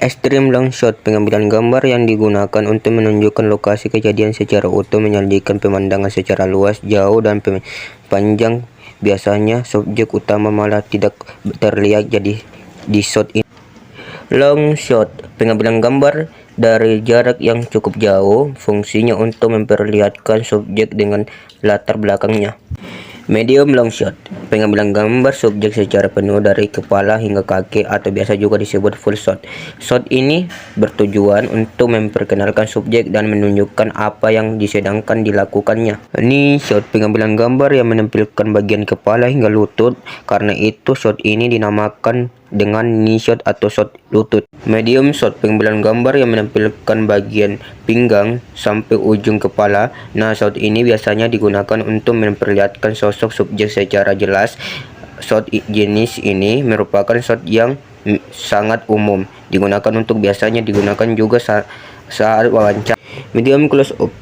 Extreme long shot, pengambilan gambar yang digunakan untuk menunjukkan lokasi kejadian secara utuh, menyajikan pemandangan secara luas, jauh, dan panjang. Biasanya subjek utama malah tidak terlihat jadi di shot ini. Long shot, pengambilan gambar dari jarak yang cukup jauh, fungsinya untuk memperlihatkan subjek dengan latar belakangnya. Medium long shot, pengambilan gambar subjek secara penuh dari kepala hingga kaki, atau biasa juga disebut full shot. Shot ini bertujuan untuk memperkenalkan subjek dan menunjukkan apa yang sedang dilakukannya. Knee shot, pengambilan gambar yang menampilkan bagian kepala hingga lutut. Karena itu shot ini dinamakan dengan knee shot atau shot lutut. Medium shot, pengambilan gambar yang menampilkan bagian pinggang sampai ujung kepala. Nah, shot ini biasanya digunakan untuk memperlihatkan sosok subjek secara jelas. Shot jenis ini merupakan shot yang sangat umum, biasanya digunakan juga saat wawancara. Medium close up,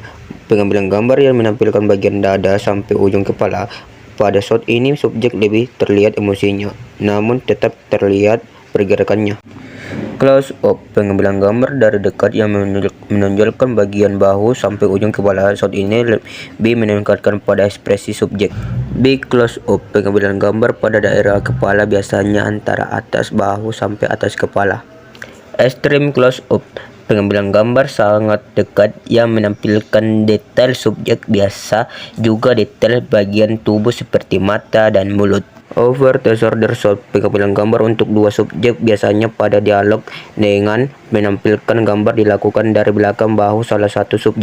pengambilan gambar yang menampilkan bagian dada sampai ujung kepala. Pada shot ini subjek lebih terlihat emosinya, namun tetap terlihat pergerakannya. Close up, pengambilan gambar dari dekat yang menonjolkan bagian bahu sampai ujung kepala. Shot ini lebih meningkatkan pada ekspresi subjek. Big close up, pengambilan gambar pada daerah kepala, biasanya antara atas bahu sampai atas kepala. Extreme close up, pengambilan gambar sangat dekat yang menampilkan detail subjek, biasa juga detail bagian tubuh seperti mata dan mulut. Over the shoulder shot, pengambilan gambar untuk dua subjek, biasanya pada dialog dengan menampilkan gambar dilakukan dari belakang bahu salah satu subjek.